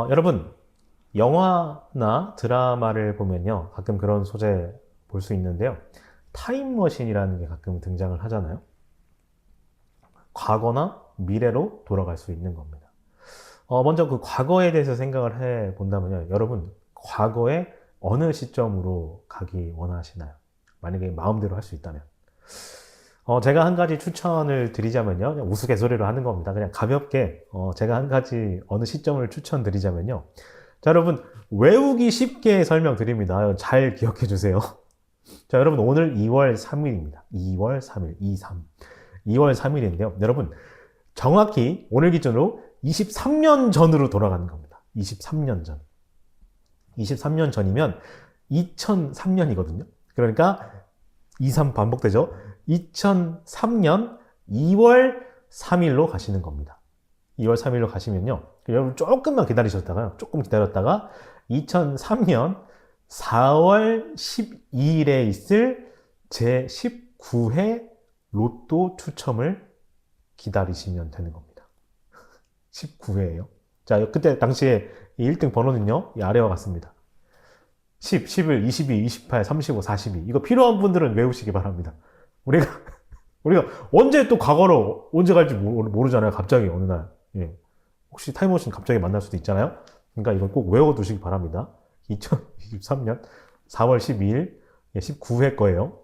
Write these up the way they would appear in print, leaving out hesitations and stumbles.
여러분, 영화나 드라마를 보면요. 가끔 그런 소재 볼 수 있는데요. 타임머신이라는 게 가끔 등장을 하잖아요. 과거나 미래로 돌아갈 수 있는 겁니다. 먼저 그 과거에 대해서 생각을 해 본다면요. 여러분, 과거에 어느 시점으로 가기 원하시나요? 만약에 마음대로 할 수 있다면. 제가 한 가지 추천을 드리자면요. 그냥 우스갯소리로 하는 겁니다. 그냥 가볍게, 제가 한 가지 어느 시점을 추천드리자면요. 자, 여러분, 외우기 쉽게 설명드립니다. 잘 기억해 주세요. 자, 여러분, 오늘 2월 3일입니다. 2월 3일, 23. 2월 3일인데요. 여러분, 정확히 오늘 기준으로 23년 전으로 돌아가는 겁니다. 23년 전. 23년 전이면 2003년이거든요. 그러니까 2, 3 반복되죠. 2003년 2월 3일로 가시는 겁니다. 2월 3일로 가시면요. 여러분 조금만 기다리셨다가요. 조금 기다렸다가 2003년 4월 12일에 있을 제19회 로또 추첨을 기다리시면 되는 겁니다. 19회예요. 자, 그때 당시에 1등 번호는요. 이 아래와 같습니다. 10, 11, 22, 28, 35, 42. 이거 필요한 분들은 외우시기 바랍니다. 우리가 언제 또 과거로 언제 갈지 모르잖아요. 갑자기 어느 날. 예. 혹시 타임머신 갑자기 만날 수도 있잖아요. 그러니까 이걸 꼭 외워두시기 바랍니다. 2023년 4월 12일 19회 거예요.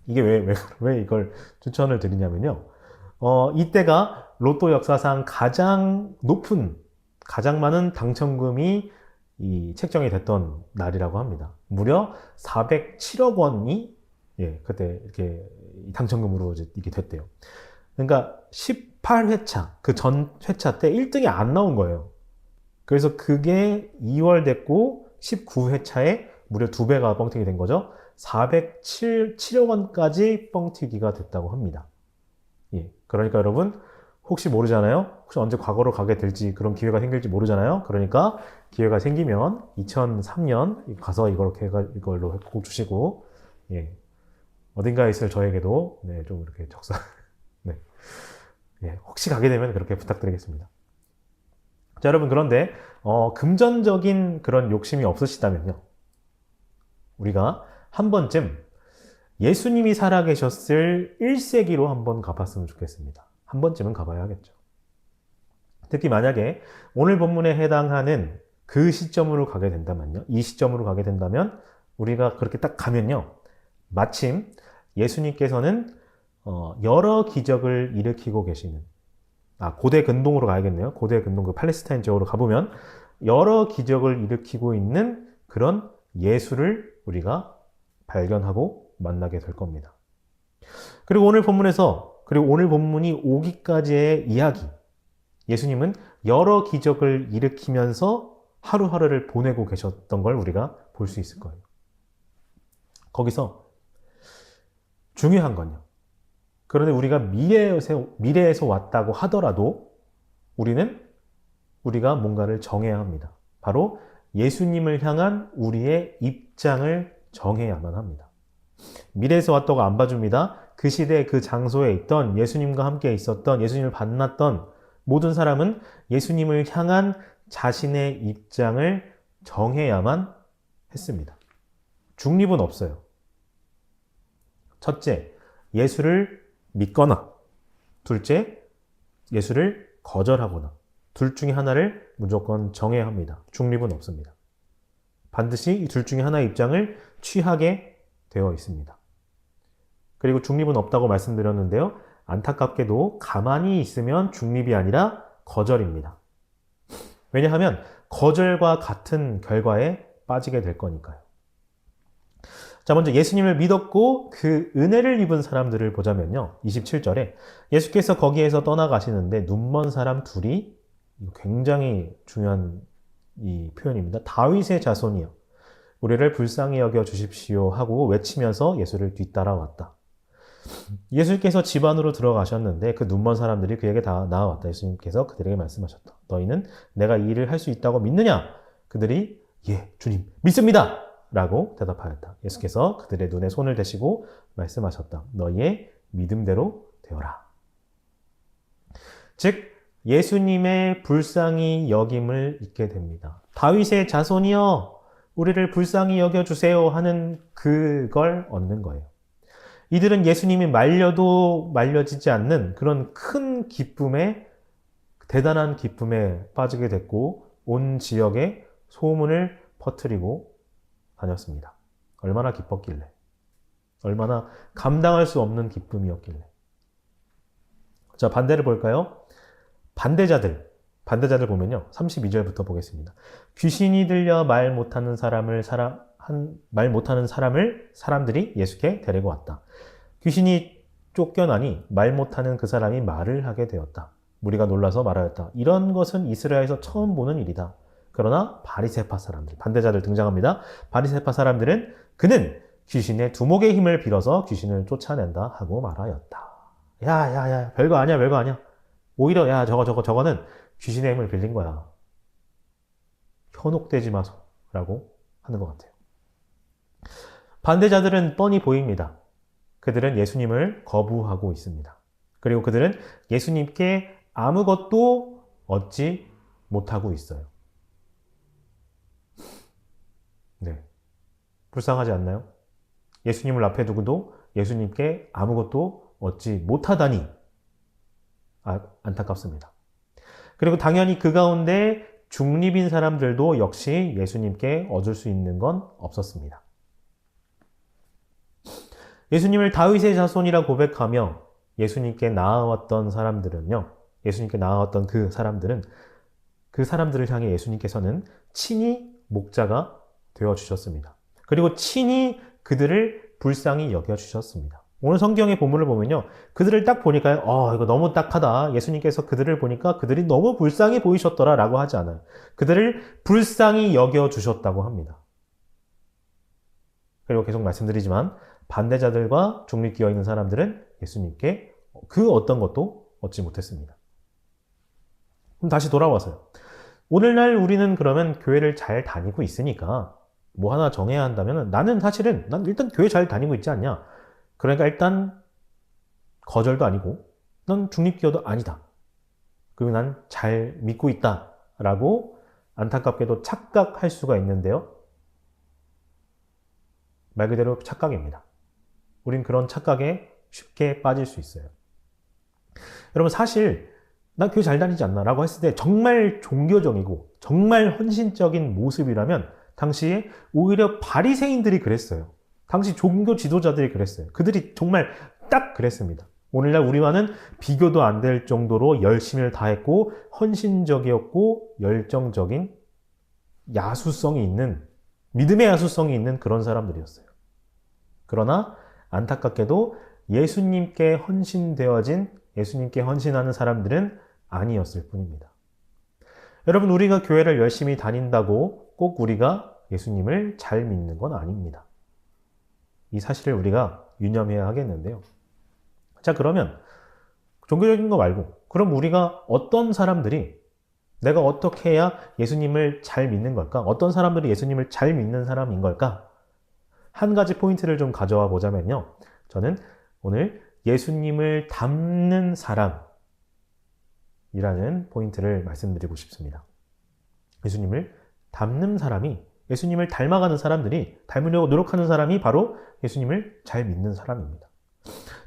이게 왜 이걸 추천을 드리냐면요. 이때가 로또 역사상 가장 많은 당첨금이 책정이 됐던 날이라고 합니다. 무려 407억 원이 그때 이렇게 당첨금으로 이렇게 됐대요. 그러니까 18회차, 그 전 회차 때 1등이 안 나온 거예요. 그래서 그게 2월 됐고 19회차에 무려 2배가 뻥튀기 된 거죠. 407억 원까지 뻥튀기가 됐다고 합니다. 그러니까 여러분 혹시 모르잖아요. 혹시 언제 과거로 가게 될지 그런 기회가 생길지 모르잖아요. 그러니까 기회가 생기면 2003년 가서 이걸로 꼭 주시고 어딘가에 있을 저에게도 좀 이렇게 네. 혹시 가게 되면 그렇게 부탁드리겠습니다. 자, 여러분, 그런데 금전적인 그런 욕심이 없으시다면요. 우리가 한 번쯤 예수님이 살아계셨을 1세기로 한번 가봤으면 좋겠습니다. 한 번쯤은 가봐야 하겠죠. 특히 만약에 오늘 본문에 해당하는 그 시점으로 가게 된다면요. 이 시점으로 가게 된다면 우리가 그렇게 딱 가면요. 마침 예수님께서는 여러 기적을 일으키고 계시는 고대 근동으로 가야겠네요. 고대 근동 그 팔레스타인 지역으로 가보면 여러 기적을 일으키고 있는 그런 예수를 우리가 발견하고 만나게 될 겁니다. 그리고 오늘 본문이 오기까지의 이야기. 예수님은 여러 기적을 일으키면서 하루하루를 보내고 계셨던 걸 우리가 볼 수 있을 거예요. 거기서 중요한 건요. 그런데 우리가 미래에서 왔다고 하더라도 우리가 뭔가를 정해야 합니다. 바로 예수님을 향한 우리의 입장을 정해야만 합니다. 미래에서 왔다고 안 봐줍니다. 그 시대 그 장소에 있던 예수님과 함께 있었던 예수님을 만났던 모든 사람은 예수님을 향한 자신의 입장을 정해야만 했습니다. 중립은 없어요. 첫째, 예수를 믿거나 둘째, 예수를 거절하거나 둘 중에 하나를 무조건 정해야 합니다. 중립은 없습니다. 반드시 이 둘 중에 하나의 입장을 취하게 되어 있습니다. 그리고 중립은 없다고 말씀드렸는데요. 안타깝게도 가만히 있으면 중립이 아니라 거절입니다. 왜냐하면 거절과 같은 결과에 빠지게 될 거니까요. 자, 먼저 예수님을 믿었고 그 은혜를 입은 사람들을 보자면요. 27절에 예수께서 거기에서 떠나가시는데 눈먼 사람 둘이 굉장히 중요한 이 표현입니다. 다윗의 자손이여 우리를 불쌍히 여겨 주십시오 하고 외치면서 예수를 뒤따라왔다. 예수께서 집 안으로 들어가셨는데 그 눈먼 사람들이 그에게 다 나아왔다. 예수님께서 그들에게 말씀하셨다. 너희는 내가 이 일을 할 수 있다고 믿느냐? 그들이 예, 주님 믿습니다. 라고 대답하였다. 예수께서 그들의 눈에 손을 대시고 말씀하셨다. 너희의 믿음대로 되어라. 즉 예수님의 불쌍히 여김을 잊게 됩니다. 다윗의 자손이여 우리를 불쌍히 여겨주세요 하는 그걸 얻는 거예요. 이들은 예수님이 말려도 말려지지 않는 그런 큰 기쁨에, 대단한 기쁨에 빠지게 됐고 온 지역에 소문을 퍼뜨리고 다녔습니다. 얼마나 기뻤길래, 얼마나 감당할 수 없는 기쁨이었길래. 자, 반대를 볼까요? 반대자들 보면요. 32절부터 보겠습니다. 귀신이 들려 말 못하는 사람들이 예수께 데리고 왔다. 귀신이 쫓겨나니 말 못하는 그 사람이 말을 하게 되었다. 무리가 놀라서 말하였다. 이런 것은 이스라엘에서 처음 보는 일이다. 그러나 바리새파 사람들, 반대자들 등장합니다. 바리새파 사람들은 그는 귀신의 두목의 힘을 빌어서 귀신을 쫓아낸다 하고 말하였다. 야, 별거 아니야. 오히려 저거는 귀신의 힘을 빌린 거야. 현혹되지 마소라고 하는 것 같아요. 반대자들은 뻔히 보입니다. 그들은 예수님을 거부하고 있습니다. 그리고 그들은 예수님께 아무것도 얻지 못하고 있어요. 네. 불쌍하지 않나요? 예수님을 앞에 두고도 예수님께 아무것도 얻지 못하다니 안타깝습니다. 그리고 당연히 그 가운데 중립인 사람들도 역시 예수님께 얻을 수 있는 건 없었습니다. 예수님을 다윗의 자손이라 고백하며 예수님께 나아왔던 사람들은요, 예수님께 나아왔던 그 사람들을 향해 예수님께서는 친히 목자가 되어주셨습니다. 그리고 친히 그들을 불쌍히 여겨주셨습니다. 오늘 성경의 본문을 보면요, 그들을 딱 보니까요, 이거 너무 딱하다. 예수님께서 그들을 보니까 그들이 너무 불쌍히 보이셨더라 라고 하지 않아요. 그들을 불쌍히 여겨주셨다고 합니다. 그리고 계속 말씀드리지만 반대자들과 중립기어 있는 사람들은 예수님께 그 어떤 것도 얻지 못했습니다. 그럼 다시 돌아와서요. 오늘날 우리는 그러면 교회를 잘 다니고 있으니까 뭐 하나 정해야 한다면 난 일단 교회 잘 다니고 있지 않냐? 그러니까 일단 거절도 아니고 넌 중립기어도 아니다. 그리고 난 잘 믿고 있다. 라고 안타깝게도 착각할 수가 있는데요. 말 그대로 착각입니다. 우린 그런 착각에 쉽게 빠질 수 있어요. 여러분 사실 나 교회 잘 다니지 않나? 라고 했을 때 정말 종교적이고 정말 헌신적인 모습이라면 당시에 오히려 바리새인들이 그랬어요. 당시 종교 지도자들이 그랬어요. 그들이 정말 딱 그랬습니다. 오늘날 우리와는 비교도 안 될 정도로 열심을 다했고 헌신적이었고 열정적인 야수성이 있는, 믿음의 야수성이 있는 그런 사람들이었어요. 그러나 안타깝게도 예수님께 헌신하는 사람들은 아니었을 뿐입니다. 여러분, 우리가 교회를 열심히 다닌다고 꼭 우리가 예수님을 잘 믿는 건 아닙니다. 이 사실을 우리가 유념해야 하겠는데요. 자, 그러면 종교적인 거 말고 그럼 우리가 어떤 사람들이, 내가 어떻게 해야 예수님을 잘 믿는 걸까? 어떤 사람들이 예수님을 잘 믿는 사람인 걸까? 한 가지 포인트를 좀 가져와 보자면요. 저는 오늘 예수님을 닮는 사람이라는 포인트를 말씀드리고 싶습니다. 예수님을 닮는 사람이, 예수님을 닮아가는 사람들이, 닮으려고 노력하는 사람이 바로 예수님을 잘 믿는 사람입니다.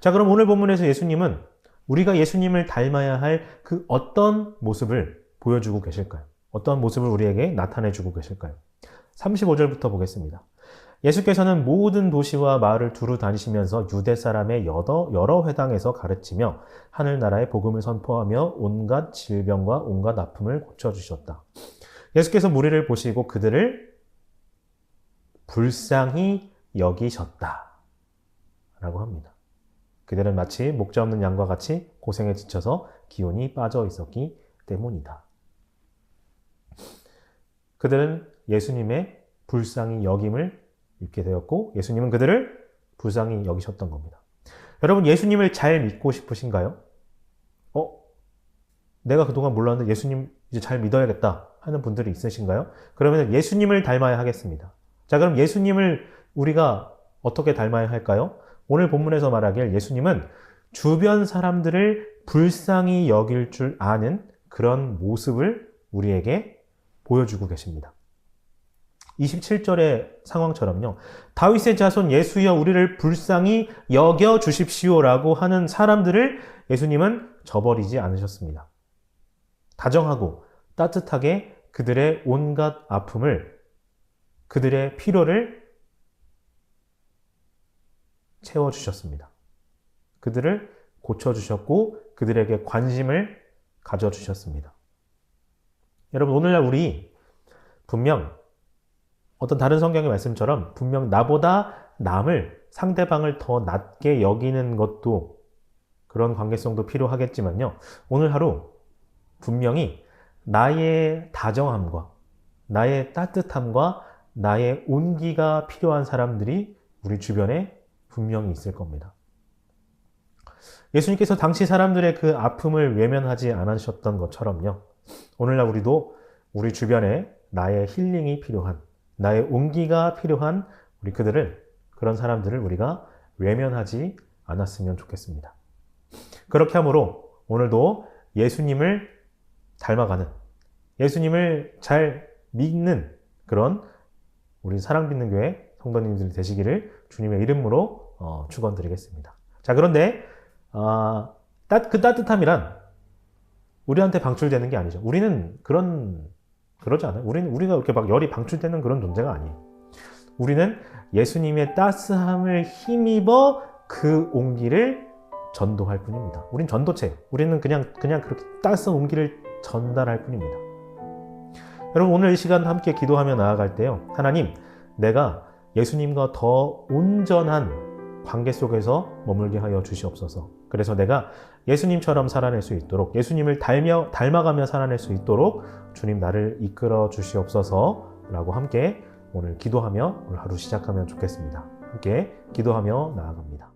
자, 그럼 오늘 본문에서 예수님은 우리가 예수님을 닮아야 할 그 어떤 모습을 보여주고 계실까요? 어떤 모습을 우리에게 나타내주고 계실까요? 35절부터 보겠습니다. 예수께서는 모든 도시와 마을을 두루 다니시면서 유대 사람의 여러 회당에서 가르치며 하늘나라의 복음을 선포하며 온갖 질병과 온갖 아픔을 고쳐주셨다. 예수께서 무리를 보시고 그들을 불쌍히 여기셨다 라고 합니다. 그들은 마치 목자 없는 양과 같이 고생에 지쳐서 기운이 빠져 있었기 때문이다. 그들은 예수님의 불쌍히 여김을 입게 되었고 예수님은 그들을 불쌍히 여기셨던 겁니다. 여러분, 예수님을 잘 믿고 싶으신가요? 내가 그동안 몰랐는데 예수님 이제 잘 믿어야겠다 하는 분들이 있으신가요? 그러면 예수님을 닮아야 하겠습니다. 자, 그럼 예수님을 우리가 어떻게 닮아야 할까요? 오늘 본문에서 말하길 예수님은 주변 사람들을 불쌍히 여길 줄 아는 그런 모습을 우리에게 보여주고 계십니다. 27절의 상황처럼요. 다윗의 자손 예수여 우리를 불쌍히 여겨 주십시오라고 하는 사람들을 예수님은 저버리지 않으셨습니다. 다정하고 따뜻하게 그들의 온갖 아픔을, 그들의 필요를 채워주셨습니다. 그들을 고쳐주셨고 그들에게 관심을 가져주셨습니다. 여러분, 오늘날 우리 분명 어떤 다른 성경의 말씀처럼 분명 나보다 남을, 상대방을 더 낮게 여기는 것도 그런 관계성도 필요하겠지만요. 오늘 하루 분명히 나의 다정함과 나의 따뜻함과 나의 온기가 필요한 사람들이 우리 주변에 분명히 있을 겁니다. 예수님께서 당시 사람들의 그 아픔을 외면하지 않으셨던 것처럼요. 오늘날 우리도 우리 주변에 나의 힐링이 필요한, 나의 온기가 필요한 그런 사람들을 우리가 외면하지 않았으면 좋겠습니다. 그렇게 함으로 오늘도 예수님을 닮아가는, 예수님을 잘 믿는 그런 우리 사랑받는 교회 성도님들 되시기를 주님의 이름으로 축원드리겠습니다. 자, 그런데 그 따뜻함이란 우리한테 방출되는 게 아니죠. 우리는 그러지 않아요. 우리가 이렇게 막 열이 방출되는 그런 존재가 아니에요. 우리는 예수님의 따스함을 힘입어 그 온기를 전도할 뿐입니다. 우린 전도체예요. 우리는 그냥 그렇게 따스한 온기를 전달할 뿐입니다. 여러분, 오늘 이 시간 함께 기도하며 나아갈 때요. 하나님, 내가 예수님과 더 온전한 관계 속에서 머물게 하여 주시옵소서. 그래서 내가 예수님처럼 살아낼 수 있도록, 예수님을 닮아가며 살아낼 수 있도록 주님 나를 이끌어 주시옵소서 라고 함께 오늘 기도하며 오늘 하루 시작하면 좋겠습니다. 함께 기도하며 나아갑니다.